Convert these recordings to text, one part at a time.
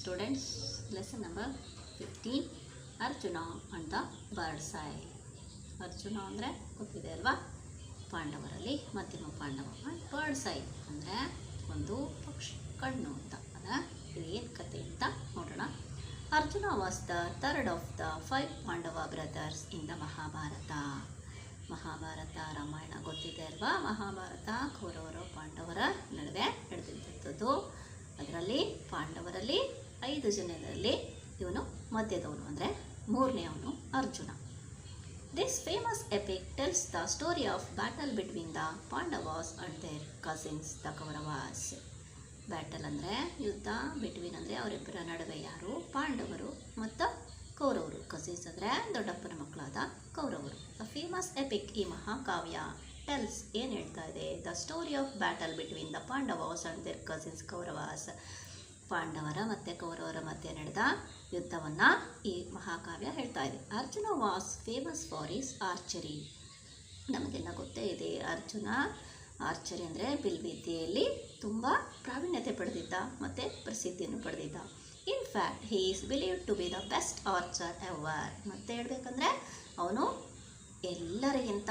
Students, lesson number 15, Arjuna and the bird's eye. Arjuna ಅಂದರೆ ಗೊತ್ತಿದೆ ಅಲ್ವಾ, ಪಾಂಡವರಲ್ಲಿ ಮಧ್ಯಮ ಪಾಂಡವ. ಬರ್ಡ್ಸ್ ಐ ಅಂದರೆ ಒಂದು ಪಕ್ಷಿ ಕಣ್ಣು ಅಂತ. ಇದು ಏನು ಕತೆ ಅಂತ ನೋಡೋಣ. Arjuna was the third of the 5 Pandava brothers in the Mahabharata. Mahabharata Ramayana ಗೊತ್ತಿದೆ ಅಲ್ವಾ. ಮಹಾಭಾರತ ಕೌರವರು ಪಾಂಡವರ ನಡುವೆ ನಡೆದಿದ್ದಂಥದ್ದು. ಅದರಲ್ಲಿ ಪಾಂಡವರಲ್ಲಿ 5 ಜನರಲ್ಲಿ ಇವನು ಮಧ್ಯದವನು, ಅಂದರೆ ಮೂರನೇ ಅವನು Arjuna. This famous epic tells the story of battle between the Pandavas and their cousins, the Kauravas. Battle ಅಂದರೆ ಯುದ್ಧ, ಬಿಟ್ವೀನ್ ಅಂದರೆ ಅವರಿಬ್ಬರ ನಡುವೆ ಯಾರು, ಪಾಂಡವರು ಮತ್ತು ಕೌರವರು. ಕಸಿನ್ಸ್ ಅಂದರೆ ದೊಡ್ಡಪ್ಪನ ಮಕ್ಕಳಾದ ಕೌರವರು. ದ ಫೇಮಸ್ ಎಪಿಕ್, ಈ ಮಹಾಕಾವ್ಯ ಟೆಲ್ಸ್ ಏನು ಹೇಳ್ತಾ ಇದೆ, the story of battle between the Pandavas and their cousins Kauravas. ಪಾಂಡವರ ಮತ್ತು ಕೌರವರ ಮಧ್ಯೆ ನಡೆದ ಯುದ್ಧವನ್ನು ಈ ಮಹಾಕಾವ್ಯ ಹೇಳ್ತಾ ಇದೆ. Arjuna was famous for is archery. ನಮಗೆಲ್ಲ ಗೊತ್ತೇ ಇದೆ, ಅರ್ಜುನ ಆರ್ಚರಿ ಅಂದರೆ ಬಿಲ್ವಿದ್ಯೆಯಲ್ಲಿ ತುಂಬ ಪ್ರಾವೀಣ್ಯತೆ ಪಡೆದಿದ್ದ ಮತ್ತು ಪ್ರಸಿದ್ಧಿಯನ್ನು ಪಡೆದಿದ್ದ. In fact he is believed to be the best archer ever. ಮತ್ತು ಹೇಳಬೇಕಂದ್ರೆ ಅವನು ಎಲ್ಲರಿಗಿಂತ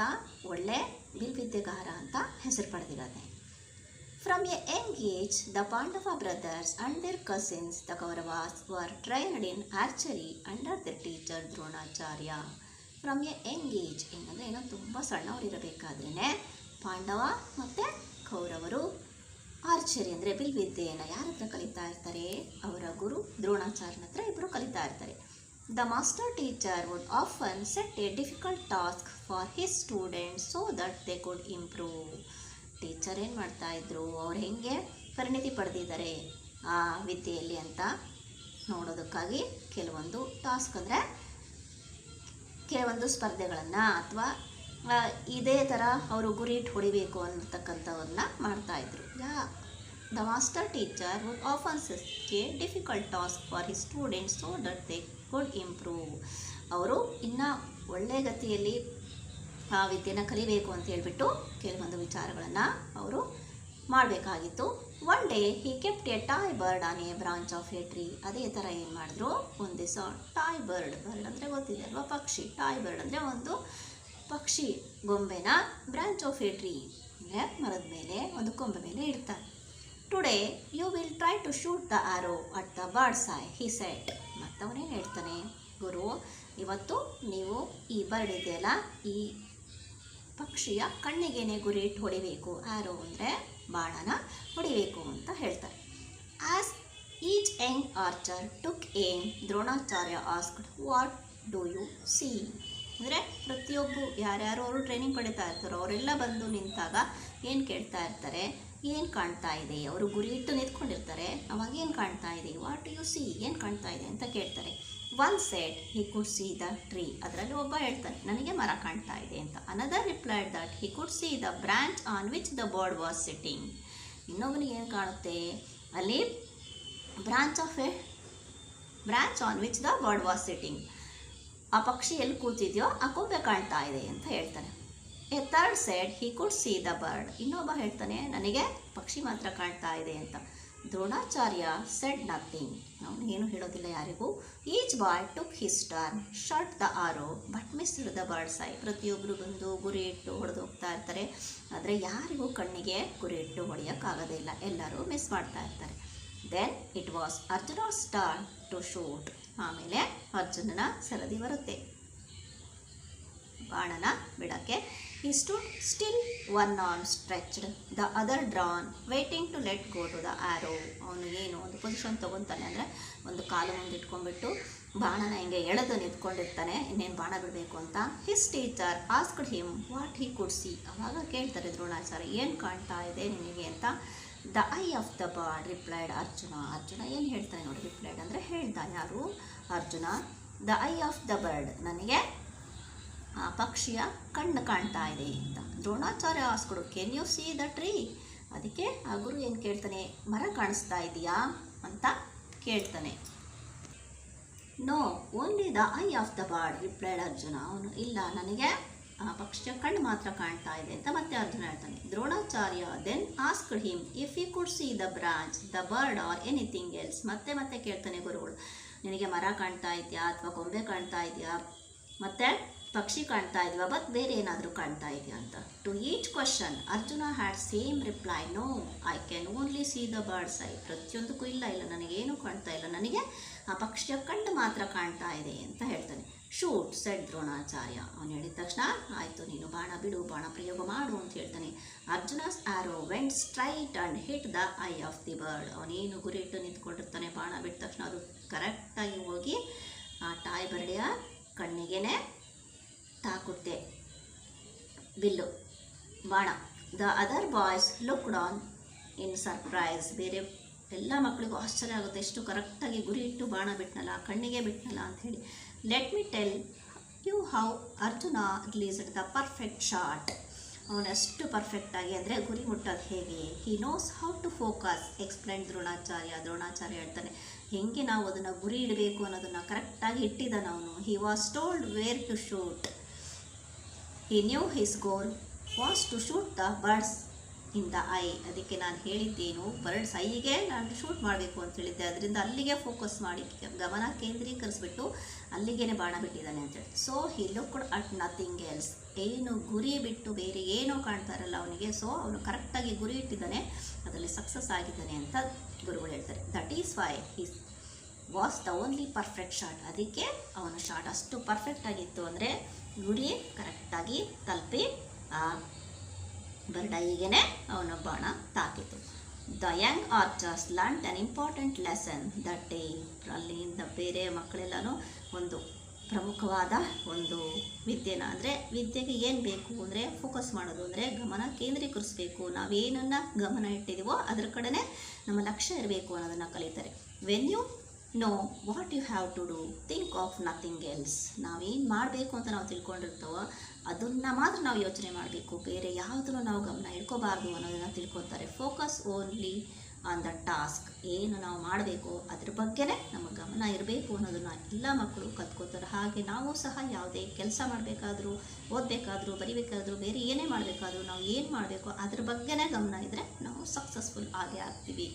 ಒಳ್ಳೆ ಬಿಲ್ವಿದ್ಯೆಗಾರ ಅಂತ ಹೆಸರು ಪಡೆದಿದ್ದಾನೆ. From a young age, the Pandava brothers and their cousins, the Kauravas, were trained in archery under their teacher Dronacharya. From a young age, ಏನಂದರೆ ಏನೋ ತುಂಬ ಸಣ್ಣವರಿರಬೇಕಾದ್ರೇ ಪಾಂಡವ ಮತ್ತು ಕೌರವರು ಆರ್ಚರಿ ಅಂದರೆ ಬಿಲ್ವಿದ್ಯೆಯನ್ನು ಯಾರ ಹತ್ರ ಕಲಿತಾ ಇರ್ತಾರೆ, ಅವರ ಗುರು ದ್ರೋಣಾಚಾರ್ಯನ ಹತ್ರ ಇಬ್ಬರು ಕಲಿತಾ ಇರ್ತಾರೆ. The master teacher would often set a difficult task for his students so that they could improve. Teacher ಏನು ಮಾಡ್ತಾಯಿದ್ರು, ಅವ್ರು ಹೇಗೆ ಪರಿಣಿತಿ ಪಡೆದಿದ್ದಾರೆ ಆ ವಿದ್ಯೆಯಲ್ಲಿ ಅಂತ ನೋಡೋದಕ್ಕಾಗಿ ಕೆಲವೊಂದು ಟಾಸ್ಕ್ ಅಂದರೆ ಕೆಲವೊಂದು ಸ್ಪರ್ಧೆಗಳನ್ನು ಅಥವಾ ಇದೇ ಥರ ಅವರು ಗುರಿ ಇಟ್ಟು ಹೊಡಿಬೇಕು ಅನ್ನತಕ್ಕಂಥವನ್ನ ಮಾಡ್ತಾಯಿದ್ರು. The master teacher would often set a difficult task for his students so that they could improve. ಅವರು ಇನ್ನೂ ಒಳ್ಳೆಯ ಗತಿಯಲ್ಲಿ ಆ ವಿದ್ಯೆನ ಕಲಿಬೇಕು ಅಂತ ಹೇಳ್ಬಿಟ್ಟು ಕೆಲವೊಂದು ವಿಚಾರಗಳನ್ನು ಅವರು ಮಾಡಬೇಕಾಗಿತ್ತು. One day he kept A toy bird on A branch of a tree. ಅದೇ ಥರ ಏನು ಮಾಡಿದ್ರು, ಒಂದು ದಿವಸ ಟಾಯ್ ಬರ್ಡ್ ಅಂದರೆ ಗೊತ್ತಿದೆ ಅಲ್ವಾ, ಪಕ್ಷಿ. ಟಾಯ್ ಬರ್ಡ್ ಅಂದರೆ ಒಂದು ಪಕ್ಷಿ ಗೊಂಬೆನ ಬ್ರಾಂಚ್ ಆಫ್ ಎ ಟ್ರೀ ಅಂದರೆ ಮರದ ಮೇಲೆ ಒಂದು ಕೊಂಬೆ ಮೇಲೆ ಇಡ್ತಾರೆ. Today you will try to shoot the arrow at the bird's eye he said. ಮತ್ತವನೇನು ಹೇಳ್ತಾನೆ, ಗುರು ಇವತ್ತು ನೀವು ಈ ಬರ್ಡ್ ಇದೆಯಲ್ಲ, ಈ ಪಕ್ಷಿಯ ಕಣ್ಣಿಗೇನೆ ಗುರಿ ಇಟ್ಟು ಹೊಡಿಬೇಕು. ಆರೋ ಅಂದರೆ ಬಾಣನ ಹೊಡಿಬೇಕು ಅಂತ ಹೇಳ್ತಾರೆ. As each young archer took aim, Dronacharya asked what do you see. ಅಂದರೆ ಪ್ರತಿಯೊಬ್ಬರು ಯಾರ್ಯಾರು ಅವರು ಟ್ರೈನಿಂಗ್ ಪಡಿತಾ ಇರ್ತಾರೋ ಅವರೆಲ್ಲ ಬಂದು ನಿಂತಾಗ ಏನು ಕೇಳ್ತಾ ಇರ್ತಾರೆ, ಏನು ಕಾಣ್ತಾ ಇದೆ. ಅವರು ಗುರಿ ಇಟ್ಟು ನಿಂತ್ಕೊಂಡಿರ್ತಾರೆ, ಅವಾಗ ಏನು ಕಾಣ್ತಾ ಇದೆ, ವಾಟ್ ಯು ಸಿ, ಏನು ಕಾಣ್ತಾ ಇದೆ ಅಂತ ಕೇಳ್ತಾರೆ. One said he could see the tree. ಅದರಲ್ಲಿ ಒಬ್ಬ ಹೇಳ್ತಾನೆ, ನನಗೆ ಮರ ಕಾಣ್ತಾ ಇದೆ ಅಂತ. Another replied that he could see the branch on which the bird was sitting. ಇನ್ನೊಬ್ಬನಿಗೆ ಏನು ಕಾಣುತ್ತೆ, ಅಲ್ಲಿ branch on which the bird was sitting, ಆ ಪಕ್ಷಿ ಎಲ್ಲಿ ಕೂತಿದೆಯೋ ಆ ಕೊಂಬೆ ಕಾಣ್ತಾ ಇದೆ ಅಂತ ಹೇಳ್ತಾನೆ. A third said he could see the bird. ಇನ್ನೊಬ್ಬ ಹೇಳ್ತಾನೆ, ನನಗೆ ಪಕ್ಷಿ ಮಾತ್ರ ಕಾಣ್ತಾ ಇದೆ ಅಂತ. Dronacharya said nothing. ಅವನು ಏನು ಹೇಳೋದಿಲ್ಲ ಯಾರಿಗೂ. Each boy took his turn, shot the arrow but missed the bird's eye. ಪ್ರತಿಯೊಬ್ಬರು ಬಂದು ಗುರಿ ಇಟ್ಟು ಹೊಡೆದು ಹೋಗ್ತಾ ಇರ್ತಾರೆ, ಆದರೆ ಯಾರಿಗೂ ಕಣ್ಣಿಗೆ ಗುರಿ ಇಟ್ಟು ಹೊಡೆಯೋಕ್ಕಾಗೋದೇ ಇಲ್ಲ, ಎಲ್ಲರೂ ಮಿಸ್ ಮಾಡ್ತಾ ಇರ್ತಾರೆ. Then it was Arjuna's turn to shoot. ಆಮೇಲೆ ಅರ್ಜುನನ ಸರದಿ ಬರುತ್ತೆ ಬಾಣನ ಬಿಡೋಕ್ಕೆ. He stood still, one arm stretched, the other drawn, waiting to let go to the arrow. ಅವನು ಏನು ಒಂದು ಪೊಸಿಷನ್ ತೊಗೊತಾನೆ ಅಂದರೆ ಒಂದು ಕಾಲು ಮುಂದೆ ಇಟ್ಕೊಂಡ್ಬಿಟ್ಟು ಬಾಣನ ಹಿಂಗೆ ಎಳೆದು ನಿಂತ್ಕೊಂಡಿರ್ತಾನೆ, ಇನ್ನೇನು ಬಾಣ ಬಿಡಬೇಕು ಅಂತ. His teacher asked him what he could see. ಅವಾಗ ಕೇಳ್ತಾರೆ ದ್ರೋಣಾಚಾರ್ಯ, ಏನು ಕಾಣ್ತಾ ಇದೆ ನಿನಗೆ ಅಂತ. The eye of the bird replied Arjuna. Arjuna ಏನು ಹೇಳ್ತಾನೆ ನೋಡಿ, ರಿಪ್ಲೈಡ್ ಅಂದರೆ ಹೇಳ್ದ ಯಾರು, Arjuna. The eye of the bird, ನನಗೆ ಆ ಪಕ್ಷಿಯ ಕಣ್ಣು ಕಾಣ್ತಾ ಇದೆ ಅಂತ. ದ್ರೋಣಾಚಾರ್ಯ ಆಸ್ಕೊಡು, can you see the tree. ಅದಕ್ಕೆ ಆ ಗುರು ಏನು ಕೇಳ್ತಾನೆ, ಮರ ಕಾಣಿಸ್ತಾ ಇದೆಯಾ ಅಂತ ಕೇಳ್ತಾನೆ. No only the eye of the bird replied Arjuna. ಅವನು ಇಲ್ಲ, ನನಗೆ ಆ ಪಕ್ಷಿಯ ಕಣ್ಣು ಮಾತ್ರ ಕಾಣ್ತಾ ಇದೆ ಅಂತ ಮತ್ತೆ ಅರ್ಜುನ ಹೇಳ್ತಾನೆ. Dronacharya then asked him if you could see the branch, the bird or anything else. ಮತ್ತೆ ಕೇಳ್ತಾನೆ ಗುರುಗಳು, ನಿನಗೆ ಮರ ಕಾಣ್ತಾ ಇದೆಯಾ ಅಥವಾ ಕೊಂಬೆ ಕಾಣ್ತಾ ಇದೆಯಾ ಮತ್ತು ಪಕ್ಷಿ ಕಾಣ್ತಾ ಇದೆಯಾ ಬಟ್ ಬೇರೆ ಏನಾದರೂ ಕಾಣ್ತಾ ಇದೆಯಾ ಅಂತ. To each question Arjuna had same reply, no I can only see the bird's eye. ಪ್ರತಿಯೊಂದಕ್ಕೂ ಇಲ್ಲ ನನಗೇನು ಕಾಣ್ತಾ ಇಲ್ಲ, ನನಗೆ ಆ ಪಕ್ಷಿಯ ಕಣ್ಣು ಮಾತ್ರ ಕಾಣ್ತಾ ಇದೆ ಅಂತ ಹೇಳ್ತಾನೆ. Shoot shed Dronacharya. ಅವನು ಹೇಳಿದ ತಕ್ಷಣ ಆಯಿತು ನೀನು ಬಾಣ ಬಿಡು, ಬಾಣ ಪ್ರಯೋಗ ಮಾಡು ಅಂತ ಹೇಳ್ತಾನೆ. Arjuna's arrow went straight and hit the eye of the bird. ಅವನೇನು ಗುರಿ ಇಟ್ಟು ನಿಂತ್ಕೊಂಡಿರ್ತಾನೆ, ಬಾಣ ಬಿಟ್ಟ ತಕ್ಷಣ ಅದು ಕರೆಕ್ಟಾಗಿ ಹೋಗಿ ಆ ಟಾಯ್ ಬರ್ಡೆಯ ಕಣ್ಣಿಗೆನೆ ತಾಕುತ್ತೆ ಬಿಲ್ಲು ಬಾಣ. The other boys looked on in surprise. ಬೇರೆ ಎಲ್ಲ ಮಕ್ಕಳಿಗೂ ಆಶ್ಚರ್ಯ ಆಗುತ್ತೆ, ಎಷ್ಟು ಕರೆಕ್ಟಾಗಿ ಗುರಿ ಇಟ್ಟು ಬಾಣ ಬಿಟ್ನಲ್ಲ, ಕಣ್ಣಿಗೆ ಬಿಟ್ನಲ್ಲ ಅಂಥೇಳಿ. Let me tell you how Arjuna released the perfect shot. ಅವನಷ್ಟು ಪರ್ಫೆಕ್ಟಾಗಿ ಅಂದರೆ ಗುರಿ ಮುಟ್ಟೋದು ಹೇಗೆ, he knows how to focus explain Dronacharya. Dronacharya ಹೇಳ್ತಾನೆ ಹೇಗೆ ನಾವು ಅದನ್ನು ಗುರಿ ಇಡಬೇಕು ಅನ್ನೋದನ್ನು ಕರೆಕ್ಟಾಗಿ ಇಟ್ಟಿದ್ದಾನೆ ಅವನು. He was told where to shoot. He knew his goal was to shoot the bird's in the eye. ಅದಕ್ಕೆ ನಾನು ಹೇಳಿದ್ದೇನು, ಬರ್ಡ್ಸ್ ಐಗೆ ನಾನು ಶೂಟ್ ಮಾಡಬೇಕು ಅಂತ ಹೇಳಿದ್ದೆ, ಅದರಿಂದ ಅಲ್ಲಿಗೆ ಫೋಕಸ್ ಮಾಡಿ ಗಮನ ಕೇಂದ್ರೀಕರಿಸ್ಬಿಟ್ಟು ಅಲ್ಲಿಗೇ ಬಾಣ ಬಿಟ್ಟಿದ್ದಾನೆ ಅಂತೇಳಿ. So he looked at nothing else. ಏನು ಗುರಿ ಬಿಟ್ಟು ಬೇರೆ ಏನೋ ಕಾಣ್ತಾ ಇರಲ್ಲ ಅವನಿಗೆ. ಸೊ ಅವನು ಕರೆಕ್ಟಾಗಿ ಗುರಿ ಇಟ್ಟಿದ್ದಾನೆ, ಅದರಲ್ಲಿ ಸಕ್ಸಸ್ ಆಗಿದ್ದಾನೆ ಅಂತ ಗುರುಗಳು ಹೇಳ್ತಾರೆ. That is why his was the only perfect shot. ಅದಕ್ಕೆ ಅವನ ಶಾಟ್ ಅಷ್ಟು ಪರ್ಫೆಕ್ಟ್ ಆಗಿತ್ತು ಅಂದರೆ ಗುರಿ ಕರೆಕ್ಟಾಗಿ ತಲುಪಿ ಆ ಬರ್ಡ್ ಐಗೆನೆ ಅವನ ಬಾಣ ತಾಕಿತು. The young archers learned an important lesson that day. ಅಲ್ಲಿಂದ ಬೇರೆ ಮಕ್ಕಳೆಲ್ಲನೂ ಒಂದು ಪ್ರಮುಖವಾದ ಒಂದು ವಿದ್ಯೆನ, ಅಂದರೆ ವಿದ್ಯೆಗೆ ಏನು ಬೇಕು ಅಂದರೆ ಫೋಕಸ್ ಮಾಡೋದು, ಅಂದರೆ ಗಮನ ಕೇಂದ್ರೀಕರಿಸಬೇಕು. ನಾವೇನನ್ನು ಗಮನ ಇಟ್ಟಿದ್ದೀವೋ ಅದರ ಕಡೆನೇ ನಮ್ಮ ಲಕ್ಷ್ಯ ಇರಬೇಕು ಅನ್ನೋದನ್ನು ಕಲಿತಾರೆ. When you know what you have to do think of nothing else. ನಾವೇನು ಮಾಡಬೇಕು ಅಂತ ನಾವು ತಿಳ್ಕೊಂಡಿರ್ತಾವೋ ಅದನ್ನು ಮಾತ್ರ ನಾವು ಯೋಚನೆ ಮಾಡಬೇಕು, ಬೇರೆ ಯಾವುದನ್ನು ನಾವು ಗಮನ ಇಟ್ಕೋಬಾರ್ದು ಅನ್ನೋದನ್ನು ತಿಳ್ಕೊತಾರೆ. Focus only on the task. ಏನು ನಾವು ಮಾಡಬೇಕು ಅದ್ರ ಬಗ್ಗೆನೇ ನಮ್ಮ ಗಮನ ಇರಬೇಕು ಅನ್ನೋದನ್ನು ಎಲ್ಲ ಮಕ್ಕಳು ಕಲ್ತ್ಕೋತಾರೆ. ಹಾಗೆ ನಾವು ಸಹ ಯಾವುದೇ ಕೆಲಸ ಮಾಡಬೇಕಾದ್ರೂ, ಓದಬೇಕಾದ್ರೂ, ಬರಿಬೇಕಾದ್ರೂ, ಬೇರೆ ಏನೇ ಮಾಡಬೇಕಾದ್ರೂ ನಾವು ಏನು ಮಾಡಬೇಕು ಅದ್ರ ಬಗ್ಗೆನೇ ಗಮನ ಇದ್ದರೆ ನಾವು ಸಕ್ಸಸ್ಫುಲ್ ಆಗೇ ಆಗ್ತೀವಿ.